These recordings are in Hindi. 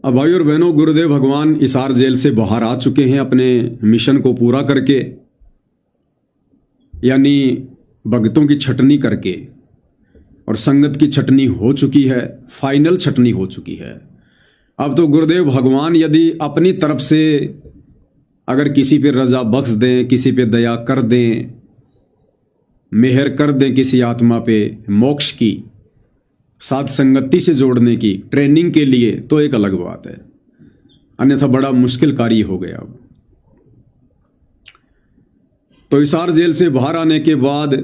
अब भाई और बहनों, गुरुदेव भगवान हिसार जेल से बाहर आ चुके हैं अपने मिशन को पूरा करके, यानी भक्तों की छटनी करके, और संगत की छटनी हो चुकी है, फाइनल छटनी हो चुकी है। अब तो गुरुदेव भगवान यदि अपनी तरफ से अगर किसी पे रजा बख्श दें, किसी पे दया कर दें, मेहर कर दें किसी आत्मा पे मोक्ष की, साथ संगति से जोड़ने की ट्रेनिंग के लिए, तो एक अलग बात है, अन्यथा बड़ा मुश्किल कार्य हो गया। अब तो हिसार जेल से बाहर आने के बाद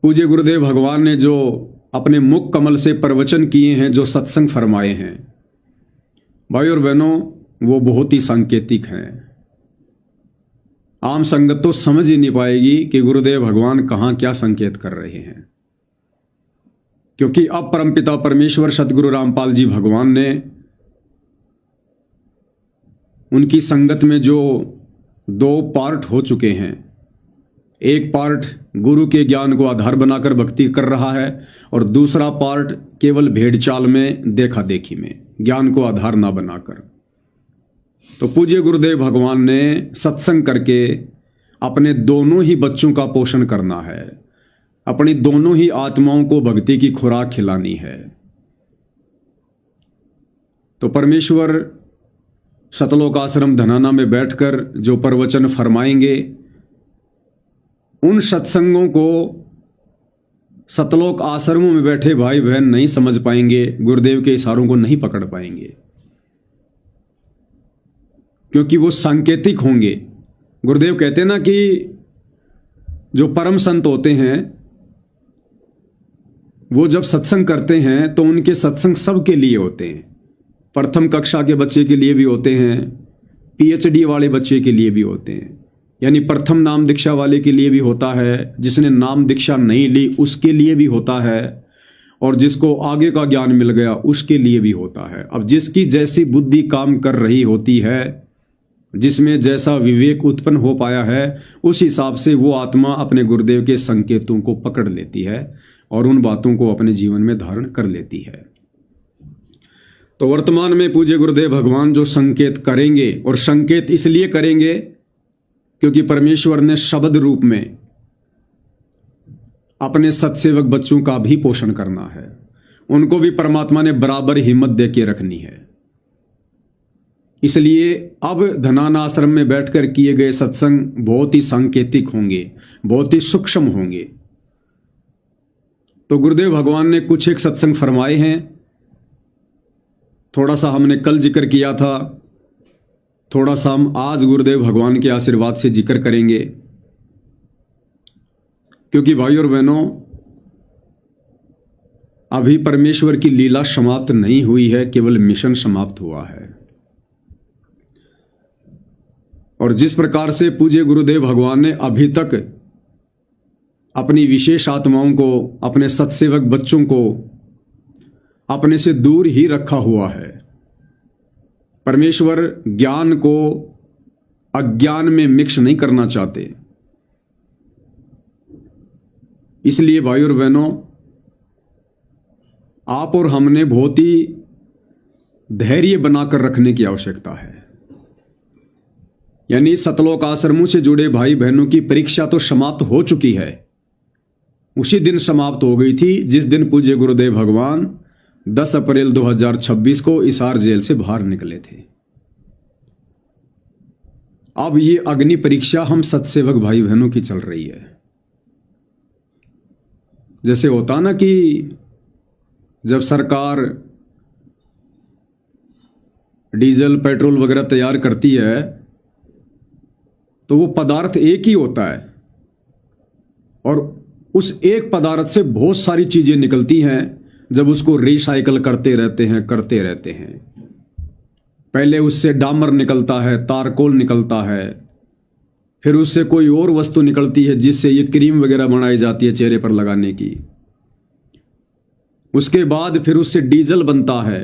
पूज्य गुरुदेव भगवान ने जो अपने मुख कमल से प्रवचन किए हैं, जो सत्संग फरमाए हैं, भाई और बहनों, वो बहुत ही सांकेतिक हैं। आम संगत तो समझ ही नहीं पाएगी कि गुरुदेव भगवान कहाँ क्या संकेत कर रहे हैं, क्योंकि अब परमपिता परमेश्वर सतगुरु रामपाल जी भगवान ने उनकी संगत में जो दो पार्ट हो चुके हैं, एक पार्ट गुरु के ज्ञान को आधार बनाकर भक्ति कर रहा है, और दूसरा पार्ट केवल भेड़ चाल में, देखा देखी में, ज्ञान को आधार ना बनाकर। तो पूज्य गुरुदेव भगवान ने सत्संग करके अपने दोनों ही बच्चों का पोषण करना है, अपनी दोनों ही आत्माओं को भक्ति की खुराक खिलानी है। तो परमेश्वर सतलोक आश्रम धनाना में बैठकर जो प्रवचन फरमाएंगे, उन सत्संगों को सतलोक आश्रमों में बैठे भाई बहन नहीं समझ पाएंगे, गुरुदेव के इशारों को नहीं पकड़ पाएंगे, क्योंकि वो सांकेतिक होंगे। गुरुदेव कहते हैं ना कि जो परम संत होते हैं वो जब सत्संग करते हैं तो उनके सत्संग सबके लिए होते हैं। प्रथम कक्षा के बच्चे के लिए भी होते हैं, पीएचडी वाले बच्चे के लिए भी होते हैं, यानी प्रथम नाम दीक्षा वाले के लिए भी होता है, जिसने नाम दीक्षा नहीं ली उसके लिए भी होता है, और जिसको आगे का ज्ञान मिल गया उसके लिए भी होता है। अब जिसकी जैसी बुद्धि काम कर रही होती है, जिसमें जैसा विवेक उत्पन्न हो पाया है, उस हिसाब से वो आत्मा अपने गुरुदेव के संकेतों को पकड़ लेती है और उन बातों को अपने जीवन में धारण कर लेती है। तो वर्तमान में पूज्य गुरुदेव भगवान जो संकेत करेंगे, और संकेत इसलिए करेंगे क्योंकि परमेश्वर ने शब्द रूप में अपने सत्सेवक बच्चों का भी पोषण करना है, उनको भी परमात्मा ने बराबर हिम्मत दे के रखनी है। इसलिए अब धनाना आश्रम में बैठकर किए गए सत्संग बहुत ही सांकेतिक होंगे, बहुत ही सूक्ष्म होंगे। तो गुरुदेव भगवान ने कुछ एक सत्संग फरमाए हैं, थोड़ा सा हमने कल जिक्र किया था, थोड़ा सा हम आज गुरुदेव भगवान के आशीर्वाद से जिक्र करेंगे, क्योंकि भाई और बहनों, अभी परमेश्वर की लीला समाप्त नहीं हुई है, केवल मिशन समाप्त हुआ है। और जिस प्रकार से पूज्य गुरुदेव भगवान ने अभी तक अपनी विशेष आत्माओं को, अपने सत्सेवक बच्चों को अपने से दूर ही रखा हुआ है, परमेश्वर ज्ञान को अज्ञान में मिक्स नहीं करना चाहते। इसलिए भाई और बहनों, आप और हमने बहुत ही धैर्य बनाकर रखने की आवश्यकता है। यानी सतलोक आश्रमों से जुड़े भाई बहनों की परीक्षा तो समाप्त हो चुकी है, उसी दिन समाप्त हो गई थी जिस दिन पूज्य गुरुदेव भगवान 10 अप्रैल 2026 को हिसार जेल से बाहर निकले थे। अब ये अग्नि परीक्षा हम सत्सेवक भाई बहनों की चल रही है। जैसे होता ना कि जब सरकार डीजल पेट्रोल वगैरह तैयार करती है तो वो पदार्थ एक ही होता है, और उस एक पदार्थ से बहुत सारी चीजें निकलती हैं जब उसको रिसाइकल करते रहते हैं। पहले उससे डामर निकलता है, तारकोल निकलता है, फिर उससे कोई और वस्तु निकलती है जिससे ये क्रीम वगैरह बनाई जाती है चेहरे पर लगाने की। उसके बाद फिर उससे डीजल बनता है,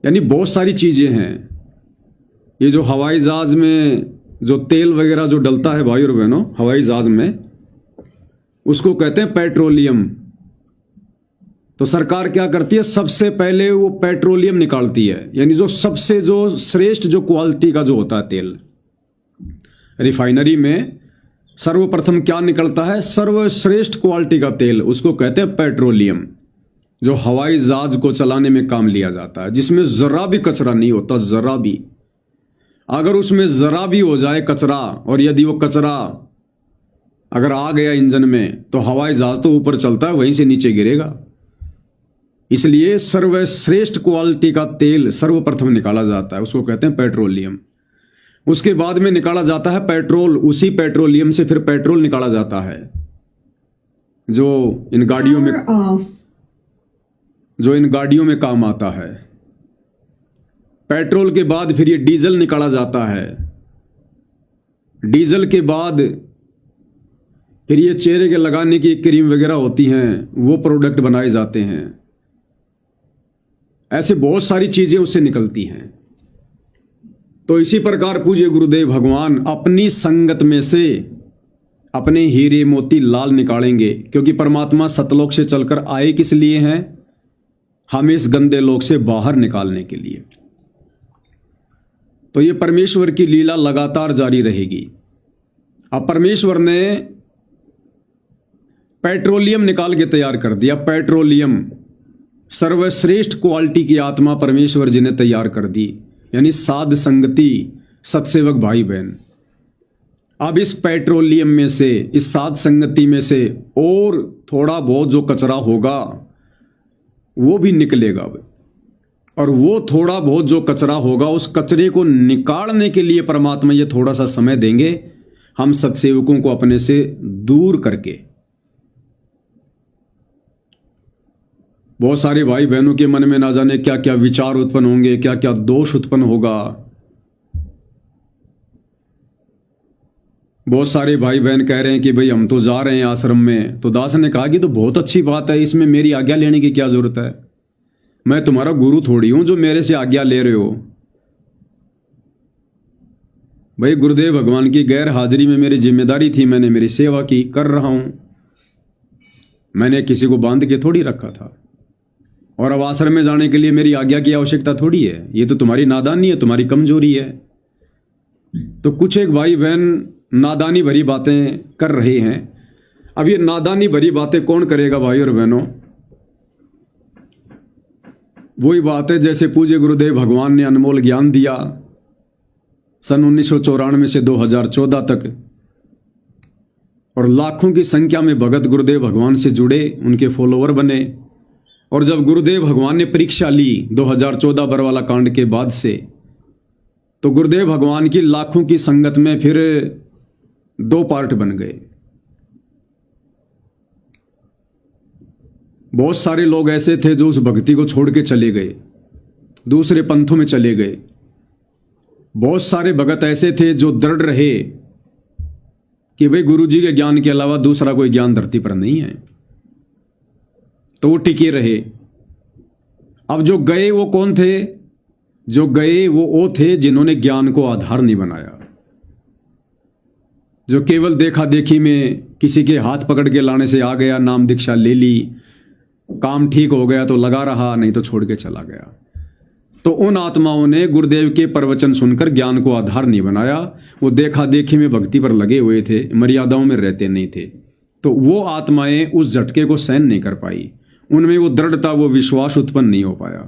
यानी बहुत सारी चीजें हैं। ये जो हवाई जहाज में जो तेल वगैरह जो डलता है भाई और बहनों, हवाई जहाज में, उसको कहते हैं पेट्रोलियम। तो सरकार क्या करती है, सबसे पहले वो पेट्रोलियम निकालती है, यानी जो सबसे जो श्रेष्ठ जो क्वालिटी का जो होता है तेल। रिफाइनरी में सर्वप्रथम क्या निकलता है, सर्वश्रेष्ठ क्वालिटी का तेल, उसको कहते हैं पेट्रोलियम, जो हवाई जहाज को चलाने में काम लिया जाता है, जिसमें जरा भी कचरा नहीं होता, जरा भी। अगर उसमें जरा भी हो जाए कचरा, और यदि वो कचरा अगर आ गया इंजन में, तो हवाई जहाज तो ऊपर चलता है, वहीं से नीचे गिरेगा। इसलिए सर्वश्रेष्ठ क्वालिटी का तेल सर्वप्रथम निकाला जाता है, उसको कहते हैं पेट्रोलियम। उसके बाद में निकाला जाता है पेट्रोल, उसी पेट्रोलियम से फिर पेट्रोल निकाला जाता है, जो इन गाड़ियों में काम आता है। पेट्रोल के बाद फिर ये डीजल निकाला जाता है। डीजल के बाद फिर ये चेहरे के लगाने की क्रीम वगैरह होती हैं, वो प्रोडक्ट बनाए जाते हैं। ऐसे बहुत सारी चीजें उससे निकलती हैं। तो इसी प्रकार पूज्य गुरुदेव भगवान अपनी संगत में से अपने हीरे मोती लाल निकालेंगे, क्योंकि परमात्मा सतलोक से चलकर आए किस लिए हैं, हमें इस गंदे लोक से बाहर निकालने के लिए। तो ये परमेश्वर की लीला लगातार जारी रहेगी। अब परमेश्वर ने पेट्रोलियम निकाल के तैयार कर दिया। पेट्रोलियम सर्वश्रेष्ठ क्वालिटी की आत्मा परमेश्वर जी ने तैयार कर दी, यानी साध संगति सत्सेवक भाई बहन। अब इस पेट्रोलियम में से, इस साध संगति में से और थोड़ा बहुत जो कचरा होगा वो भी निकलेगा। और वो थोड़ा बहुत जो कचरा होगा, उस कचरे को निकालने के लिए परमात्मा ये थोड़ा सा समय देंगे, हम सत्सेवकों को अपने से दूर करके। बहुत सारे भाई बहनों के मन में ना जाने क्या क्या विचार उत्पन्न होंगे, क्या क्या दोष उत्पन्न होगा। बहुत सारे भाई बहन कह रहे हैं कि भाई हम तो जा रहे हैं आश्रम में। तो दास ने कहा कि तो बहुत अच्छी बात है, इसमें मेरी आज्ञा लेने की क्या जरूरत है, मैं तुम्हारा गुरु थोड़ी हूं जो मेरे से आज्ञा ले रहे हो। भाई गुरुदेव भगवान की गैर हाजिरी में मेरी जिम्मेदारी थी, मैंने मेरी सेवा की, कर रहा हूं। मैंने किसी को बांध के थोड़ी रखा था। और अब आश्रम में जाने के लिए मेरी आज्ञा की आवश्यकता थोड़ी है। ये तो तुम्हारी नादानी है, तुम्हारी कमजोरी है। तो कुछ एक भाई बहन नादानी भरी बातें कर रहे हैं। अब ये नादानी भरी बातें कौन करेगा भाई और बहनों? वही बात है जैसे पूज्य गुरुदेव भगवान ने अनमोल ज्ञान दिया सन 1994 से 2014 तक, और लाखों की संख्या में भगत गुरुदेव भगवान से जुड़े, उनके फॉलोवर बने। और जब गुरुदेव भगवान ने परीक्षा ली 2014 बरवाला कांड के बाद से, तो गुरुदेव भगवान की लाखों की संगत में फिर 2 पार्ट बन गए। बहुत सारे लोग ऐसे थे जो उस भक्ति को छोड़ के चले गए, दूसरे पंथों में चले गए। बहुत सारे भगत ऐसे थे जो दृढ़ रहे कि भाई गुरु जी के ज्ञान के अलावा दूसरा कोई ज्ञान धरती पर नहीं है, तो वो टिके रहे। अब जो गए वो कौन थे? जो गए वो थे जिन्होंने ज्ञान को आधार नहीं बनाया, जो केवल देखा देखी में किसी के हाथ पकड़ के लाने से आ गया, नाम दीक्षा ले ली, काम ठीक हो गया तो लगा रहा, नहीं तो छोड़ के चला गया। तो उन आत्माओं ने गुरुदेव के प्रवचन सुनकर ज्ञान को आधार नहीं बनाया, वो देखा देखी में भक्ति पर लगे हुए थे, मर्यादाओं में रहते नहीं थे। तो वो आत्माएं उस झटके को सहन नहीं कर पाई, उनमें वो दृढ़ता, वो विश्वास उत्पन्न नहीं हो पाया।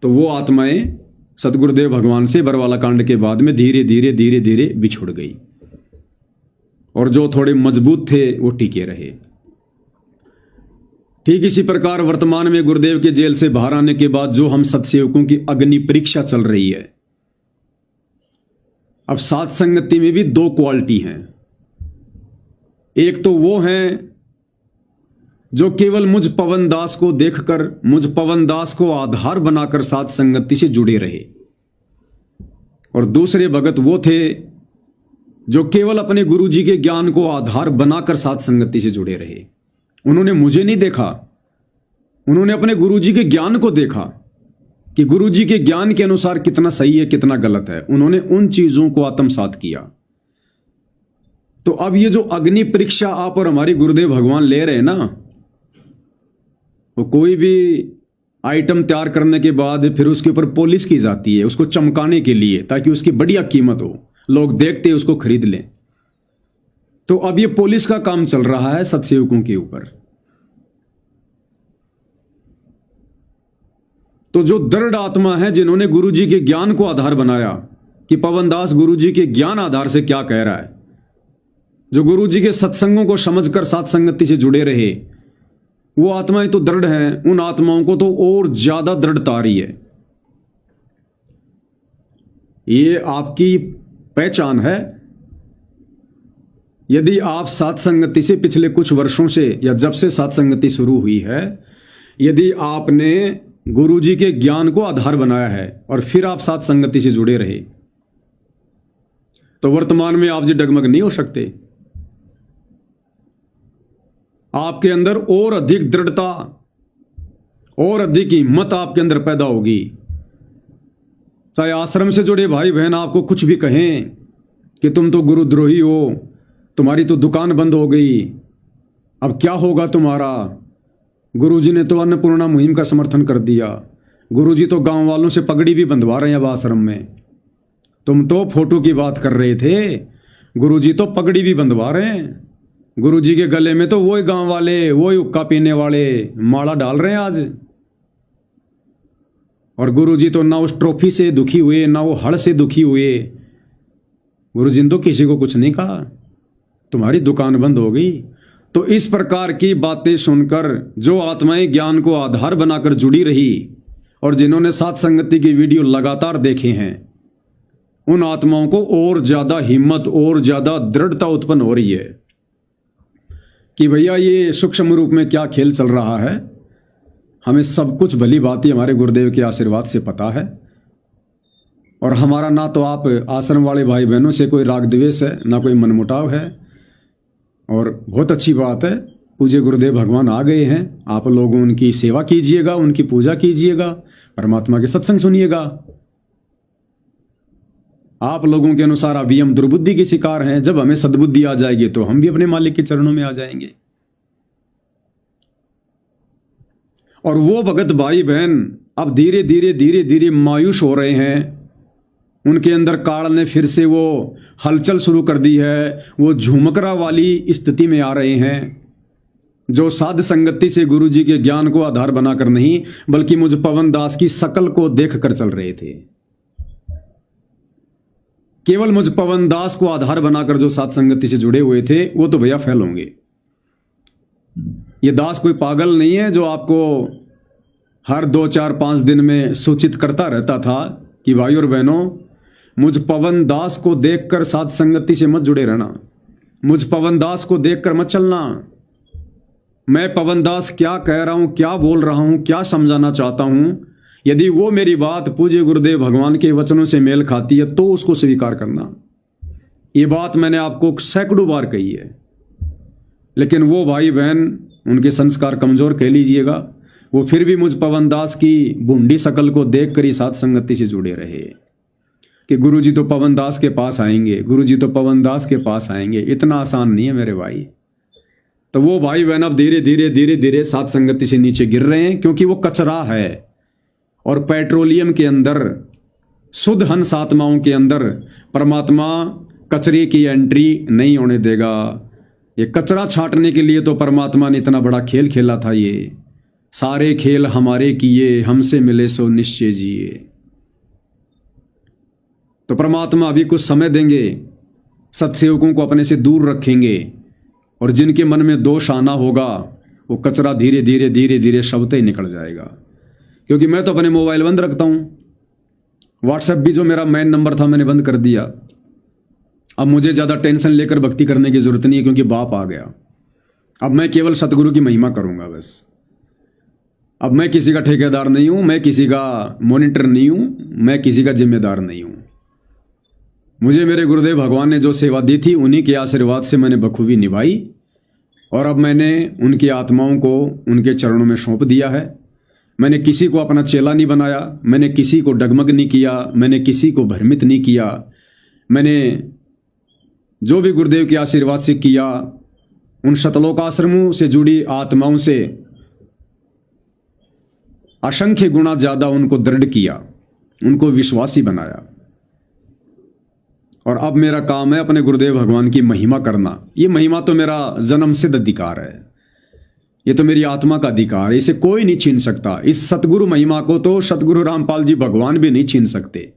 तो वो आत्माएं सतगुरुदेव भगवान से बरवाला कांड के बाद में धीरे धीरे धीरे धीरे बिछुड़ गई, और जो थोड़े मजबूत थे वो टिके रहे। ठीक इसी प्रकार वर्तमान में गुरुदेव के जेल से बाहर आने के बाद जो हम सत्सेवकों की अग्नि परीक्षा चल रही है। अब सात संगति में भी 2 क्वालिटी हैं। एक तो वो हैं जो केवल मुझ पवन दास को देखकर, मुझ पवन दास को आधार बनाकर सात संगति से जुड़े रहे, और दूसरे भगत वो थे जो केवल अपने गुरु जी के ज्ञान को आधार बनाकर सात संगति से जुड़े रहे। उन्होंने मुझे नहीं देखा, उन्होंने अपने गुरु जी के ज्ञान को देखा कि गुरु जी के ज्ञान के अनुसार कितना सही है, कितना गलत है। उन्होंने उन चीजों को आत्मसात किया। तो अब ये जो अग्नि परीक्षा आप और हमारे गुरुदेव भगवान ले रहे हैं ना, वो कोई भी आइटम तैयार करने के बाद फिर उसके ऊपर पॉलिश की जाती है उसको चमकाने के लिए, ताकि उसकी बढ़िया कीमत हो, लोग देखते उसको खरीद लें। तो अब ये पॉलिश का काम चल रहा है सत्सेवकों के ऊपर। तो जो दृढ़ आत्मा है, जिन्होंने गुरुजी के ज्ञान को आधार बनाया कि पवनदास गुरुजी के ज्ञान आधार से क्या कह रहा है, जो गुरुजी के सत्संगों को समझकर साथ संगति से जुड़े रहे, वो आत्माएं तो दृढ़ हैं। उन आत्माओं को तो और ज्यादा दृढ़ता आ रही है। ये आपकी पहचान है। यदि आप साथ संगति से पिछले कुछ वर्षों से या जब से साथ संगति शुरू हुई है, यदि आपने गुरुजी के ज्ञान को आधार बनाया है और फिर आप साथ संगति से जुड़े रहे, तो वर्तमान में आप जी डगमग नहीं हो सकते। आपके अंदर और अधिक दृढ़ता और अधिक हिम्मत आपके अंदर पैदा होगी। चाहे आश्रम से जुड़े भाई बहन आपको कुछ भी कहें कि तुम तो गुरुद्रोही हो, तुम्हारी तो दुकान बंद हो गई, अब क्या होगा तुम्हारा, गुरुजी ने तो अन्नपूर्णा मुहिम का समर्थन कर दिया, गुरुजी तो गांव वालों से पगड़ी भी बंधवा रहे हैं अब आश्रम में, तुम तो फोटो की बात कर रहे थे, गुरुजी तो पगड़ी भी बंधवा रहे हैं, गुरुजी के गले में तो वही गांव वाले, वही हुक्का पीने वाले माला डाल रहे हैं आज, और गुरुजी तो ना उस ट्रॉफी से दुखी हुए ना वो हड़ से दुखी हुए, गुरुजी ने तो किसी को कुछ नहीं कहा, तुम्हारी दुकान बंद हो गई। तो इस प्रकार की बातें सुनकर जो आत्माएं ज्ञान को आधार बनाकर जुड़ी रही और जिन्होंने साथ संगति की वीडियो लगातार देखे हैं, उन आत्माओं को और ज्यादा हिम्मत और ज्यादा दृढ़ता उत्पन्न हो रही है कि भैया ये सूक्ष्म रूप में क्या खेल चल रहा है। हमें सब कुछ भली भांति हमारे गुरुदेव के आशीर्वाद से पता है, और हमारा ना तो आप आश्रम वाले भाई बहनों से कोई राग द्वेष है, ना कोई मनमुटाव है। और बहुत अच्छी बात है, पूज्य गुरुदेव भगवान आ गए हैं, आप लोग उनकी सेवा कीजिएगा, उनकी पूजा कीजिएगा, परमात्मा के सत्संग सुनिएगा। आप लोगों के अनुसार अभी हम दुर्बुद्धि के शिकार हैं, जब हमें सद्बुद्धि आ जाएगी तो हम भी अपने मालिक के चरणों में आ जाएंगे। और वो भगत भाई बहन अब धीरे धीरे धीरे धीरे मायूस हो रहे हैं, उनके अंदर काल ने फिर से वो हलचल शुरू कर दी है, वो झुमकरा वाली स्थिति में आ रहे हैं, जो साध संगति से गुरुजी के ज्ञान को आधार बनाकर नहीं बल्कि मुझ पवनदास की शकल को देखकर चल रहे थे। केवल मुझ पवनदास को आधार बनाकर जो साध संगति से जुड़े हुए थे वो तो भैया फेल होंगे। ये दास कोई पागल नहीं है जो आपको हर 2, 4, 5 दिन में सूचित करता रहता था कि भाई और बहनों, मुझ पवन दास को देखकर साथ संगति से मत जुड़े रहना, मुझ पवन दास को देखकर मत चलना, मैं पवन दास क्या कह रहा हूं, क्या बोल रहा हूं, क्या समझाना चाहता हूं, यदि वो मेरी बात पूज्य गुरुदेव भगवान के वचनों से मेल खाती है तो उसको स्वीकार करना। ये बात मैंने आपको सैकड़ों बार कही है, लेकिन वो भाई बहन, उनके संस्कार कमजोर कह लीजिएगा, वो फिर भी मुझ पवन दास की बूंदी शकल को देखकर ही साथ संगति से जुड़े रहे कि गुरुजी तो पवन दास के पास आएंगे, गुरुजी तो पवन दास के पास आएंगे। इतना आसान नहीं है मेरे भाई। तो वो भाई बहन अब धीरे धीरे धीरे धीरे साथ संगति से नीचे गिर रहे हैं, क्योंकि वो कचरा है, और पेट्रोलियम के अंदर, शुद्ध हंस आत्माओं के अंदर परमात्मा कचरे की एंट्री नहीं होने देगा। ये कचरा छांटने के लिए तो परमात्मा ने इतना बड़ा खेल खेला था, ये सारे खेल हमारे किए, हमसे मिले सो निश्चय जिए। तो परमात्मा अभी कुछ समय देंगे, सत्सेवकों को अपने से दूर रखेंगे, और जिनके मन में दोष आना होगा वो कचरा धीरे धीरे धीरे धीरे शवते ही निकल जाएगा। क्योंकि मैं तो अपने मोबाइल बंद रखता हूं, व्हाट्सएप भी जो मेरा मेन नंबर था मैंने बंद कर दिया। अब मुझे ज़्यादा टेंशन लेकर भक्ति करने की जरूरत नहीं है, क्योंकि बाप आ गया। अब मैं केवल सतगुरु की महिमा करूंगा बस। अब मैं किसी का ठेकेदार नहीं हूं, मैं किसी का मॉनिटर नहीं हूं, मैं किसी का जिम्मेदार नहीं हूं। मुझे मेरे गुरुदेव भगवान ने जो सेवा दी थी उन्हीं के आशीर्वाद से मैंने बखूबी निभाई, और अब मैंने उनकी आत्माओं को उनके चरणों में सौंप दिया है। मैंने किसी को अपना चेला नहीं बनाया, मैंने किसी को डगमग नहीं किया, मैंने किसी को भ्रमित नहीं किया। मैंने जो भी गुरुदेव के आशीर्वाद से किया, उन शतलोक आश्रमों से जुड़ी आत्माओं से असंख्य गुना ज्यादा उनको दृढ़ किया, उनको विश्वासी बनाया। और अब मेरा काम है अपने गुरुदेव भगवान की महिमा करना। ये महिमा तो मेरा जन्म सिद्ध अधिकार है, ये तो मेरी आत्मा का अधिकार है, इसे कोई नहीं छीन सकता। इस सतगुरु महिमा को तो सतगुरु रामपाल जी भगवान भी नहीं छीन सकते,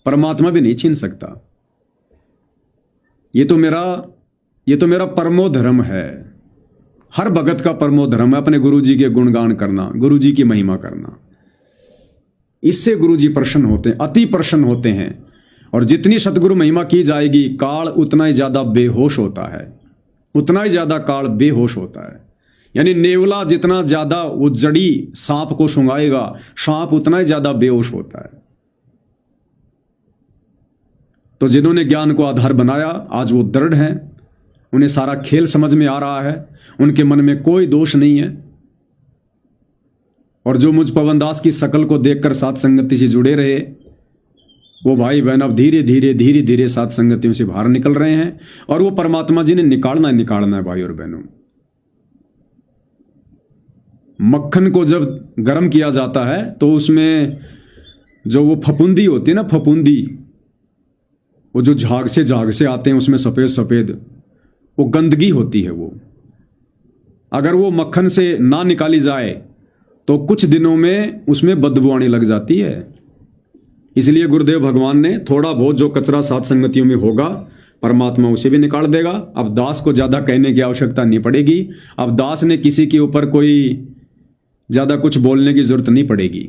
परमात्मा भी नहीं छीन सकता। ये तो मेरा परमो धर्म है, हर भगत का परमो धर्म है अपने गुरु जी के गुणगान करना, गुरु जी की महिमा करना। इससे गुरु जी प्रसन्न होते हैं, अति प्रसन्न होते हैं। और जितनी सतगुरु महिमा की जाएगी, काल उतना ही ज्यादा बेहोश होता है, उतना ही ज्यादा काल बेहोश होता है। यानी नेवला जितना ज्यादा वो जड़ी सांप को सुंघाएगा, सांप उतना ही ज्यादा बेहोश होता है। तो जिन्होंने ज्ञान को आधार बनाया, आज वो दृढ़ हैं, उन्हें सारा खेल समझ में आ रहा है, उनके मन में कोई दोष नहीं है। और जो मुझ पवनदास की शकल को देखकर साथ संगति से जुड़े रहे, वो भाई बहन अब धीरे धीरे साथ संगतियों से बाहर निकल रहे हैं। और वो परमात्मा जी ने निकालना है भाई और बहनों। मक्खन को जब गर्म किया जाता है तो उसमें जो वो फफूंदी होती है ना, फफूंदी, वो जो झाग से आते हैं उसमें सफेद सफेद, वो गंदगी होती है। वो अगर वो मक्खन से ना निकाली जाए तो कुछ दिनों में उसमें बदबू आने लग जाती है। इसलिए गुरुदेव भगवान ने थोड़ा बहुत जो कचरा सात संगतियों में होगा, परमात्मा उसे भी निकाल देगा। अब दास को ज्यादा कहने की आवश्यकता नहीं पड़ेगी। अब दास ने किसी के ऊपर कोई ज्यादा कुछ बोलने की जरूरत नहीं पड़ेगी,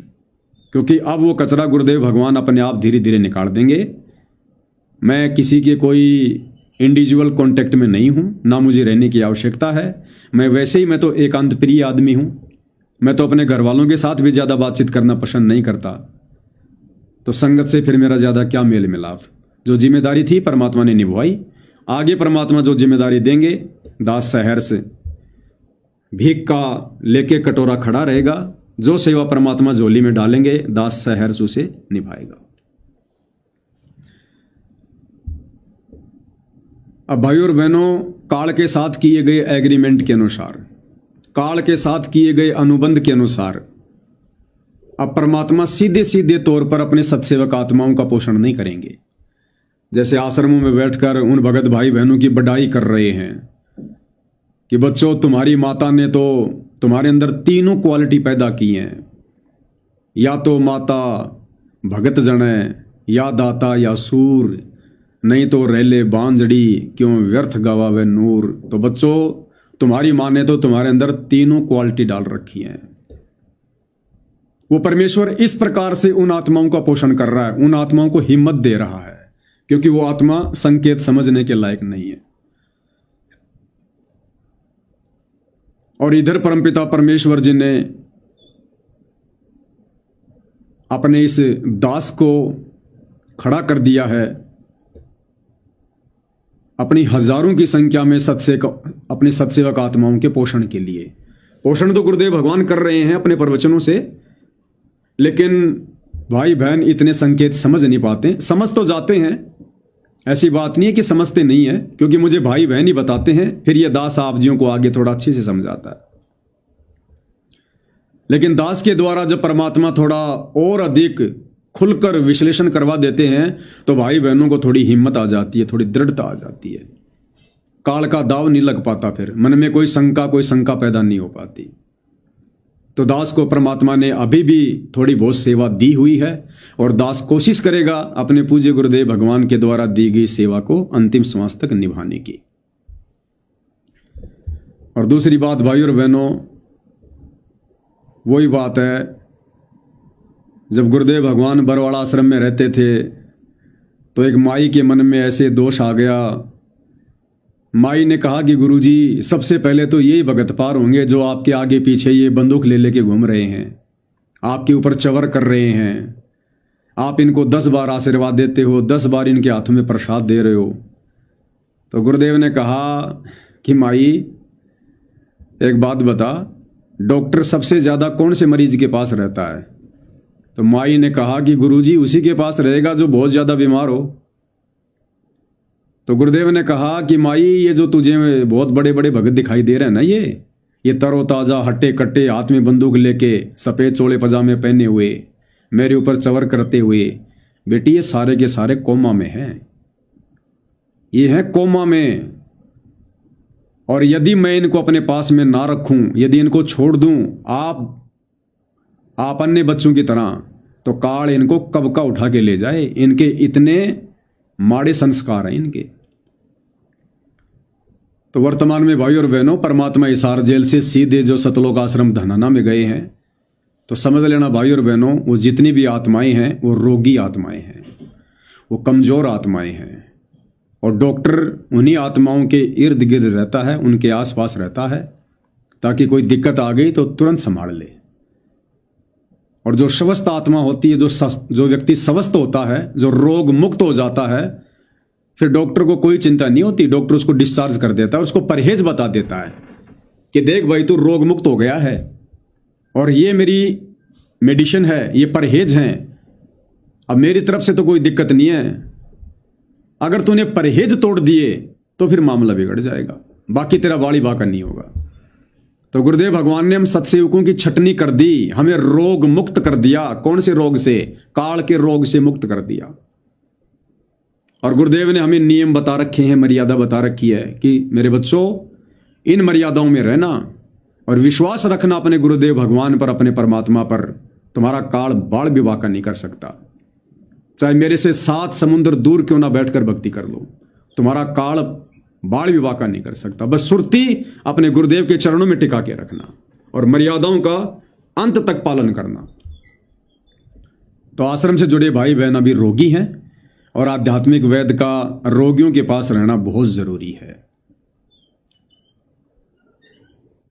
क्योंकि अब वो कचरा गुरुदेव भगवान अपने आप धीरे धीरे निकाल देंगे। मैं किसी के कोई इंडिविजुअल कांटेक्ट में नहीं हूं, ना मुझे रहने की आवश्यकता है। मैं वैसे ही, मैं तो एकांत प्रिय आदमी हूं। मैं तो अपने घर वालों के साथ भी ज्यादा बातचीत करना पसंद नहीं करता। तो संगत से फिर मेरा ज्यादा क्या मेल मिलाप। जो जिम्मेदारी थी परमात्मा ने निभाई, आगे परमात्मा जो जिम्मेदारी देंगे, दास शहर से भीख का लेके कटोरा खड़ा रहेगा। जो सेवा परमात्मा झोली में डालेंगे, दास शहर से उसे निभाएगा। अब भाइयों और बहनों, काल के साथ किए गए एग्रीमेंट के अनुसार, काल के साथ किए गए अनुबंध के अनुसार अब परमात्मा सीधे सीधे तौर पर अपने सत्सेवक आत्माओं का पोषण नहीं करेंगे। जैसे आश्रमों में बैठकर उन भगत भाई बहनों की बड़ाई कर रहे हैं कि बच्चों, तुम्हारी माता ने तो तुम्हारे अंदर तीनों क्वालिटी पैदा की हैं, या तो माता भगत जन है, या दाता या सूर, नहीं तो रेले बांझड़ी क्यों व्यर्थ गवावे नूर। तो बच्चों, तुम्हारी माँ ने तो तुम्हारे अंदर तीनों क्वालिटी डाल रखी हैं। वो परमेश्वर इस प्रकार से उन आत्माओं का पोषण कर रहा है, उन आत्माओं को हिम्मत दे रहा है, क्योंकि वो आत्मा संकेत समझने के लायक नहीं है। और इधर परमपिता परमेश्वर जी ने अपने इस दास को खड़ा कर दिया है अपनी हजारों की संख्या में अपने सत्सेवक आत्माओं के पोषण के लिए। पोषण तो गुरुदेव भगवान कर रहे हैं अपने प्रवचनों से, लेकिन भाई बहन इतने संकेत समझ नहीं पाते। समझ तो जाते हैं, ऐसी बात नहीं है कि समझते नहीं है, क्योंकि मुझे भाई बहन ही बताते हैं, फिर ये दास आप जियों को आगे थोड़ा अच्छे से समझाता है। लेकिन दास के द्वारा जब परमात्मा थोड़ा और अधिक खुलकर विश्लेषण करवा देते हैं तो भाई बहनों को थोड़ी हिम्मत आ जाती है, थोड़ी दृढ़ता आ जाती है। काल का दाव नहीं लग पाता, फिर मन में कोई शंका पैदा नहीं हो पाती। तो दास को परमात्मा ने अभी भी थोड़ी बहुत सेवा दी हुई है, और दास कोशिश करेगा अपने पूज्य गुरुदेव भगवान के द्वारा दी गई सेवा को अंतिम श्वास तक निभाने की। और दूसरी बात भाई और बहनों, वही बात है, जब गुरुदेव भगवान बरवाड़ा आश्रम में रहते थे तो एक माई के मन में ऐसे दोष आ गया। माई ने कहा कि गुरुजी, सबसे पहले तो यही भगत पार होंगे जो आपके आगे पीछे ये बंदूक ले लेके घूम रहे हैं, आपके ऊपर चवर कर रहे हैं। आप इनको 10 बार आशीर्वाद देते हो, 10 बार इनके हाथों में प्रसाद दे रहे हो। तो गुरुदेव ने कहा कि माई, एक बात बता, डॉक्टर सबसे ज्यादा कौन से मरीज के पास रहता है? तो माई ने कहा कि गुरुजी, उसी के पास रहेगा जो बहुत ज्यादा बीमार हो। तो गुरुदेव ने कहा कि माई, ये जो तुझे बहुत बड़े बड़े भगत दिखाई दे रहे हैं ना, ये ये तरोताज़ा हट्टे कट्टे हाथ में बंदूक लेके सफ़ेद चोले पजामे पहने हुए मेरे ऊपर चवर करते हुए, बेटी ये सारे के सारे कोमा में हैं, ये हैं कोमा में। और यदि मैं इनको अपने पास में ना रखूं, यदि इनको छोड़ दूं आप अन्य बच्चों की तरह, तो काल इनको कब का उठा के ले जाए। इनके इतने माड़े संस्कार हैं इनके। तो वर्तमान में भाई और बहनों, परमात्मा हिसार जेल से सीधे जो सतलोक आश्रम धनाना में गए हैं, तो समझ लेना भाई और बहनों, वो जितनी भी आत्माएं हैं वो रोगी आत्माएं हैं, वो कमजोर आत्माएं हैं। और डॉक्टर उन्हीं आत्माओं के इर्द गिर्द रहता है, उनके आसपास रहता है, ताकि कोई दिक्कत आ गई तो तुरंत संभाल ले। और जो स्वस्थ आत्मा होती है, जो व्यक्ति स्वस्थ होता है, जो रोग मुक्त हो जाता है, फिर डॉक्टर को कोई चिंता नहीं होती। डॉक्टर उसको डिस्चार्ज कर देता है, उसको परहेज बता देता है कि देख भाई तू रोग मुक्त हो गया है और ये मेरी मेडिसिन है, ये परहेज हैं, अब मेरी तरफ से तो कोई दिक्कत नहीं है। अगर तूने परहेज तोड़ दिए तो फिर मामला बिगड़ जाएगा, बाकी तेरा बाड़ी बाका नहीं होगा। तो गुरुदेव भगवान ने हम सत्सेवकों की छटनी कर दी, हमें रोग मुक्त कर दिया। कौन से रोग से? काल के रोग से मुक्त कर दिया। और गुरुदेव ने हमें नियम बता रखे हैं, मर्यादा बता रखी है कि मेरे बच्चों इन मर्यादाओं में रहना और विश्वास रखना अपने गुरुदेव भगवान पर, अपने परमात्मा पर। तुम्हारा काल बाढ़ भी वाका नहीं कर सकता, चाहे मेरे से 7 समुद्र दूर क्यों ना बैठकर भक्ति कर लो, तुम्हारा काल बाढ़ भी वाका नहीं कर सकता। बस सुरती अपने गुरुदेव के चरणों में टिका के रखना और मर्यादाओं का अंत तक पालन करना। तो आश्रम से जुड़े भाई बहन अभी रोगी हैं और आध्यात्मिक वैद्य का रोगियों के पास रहना बहुत जरूरी है।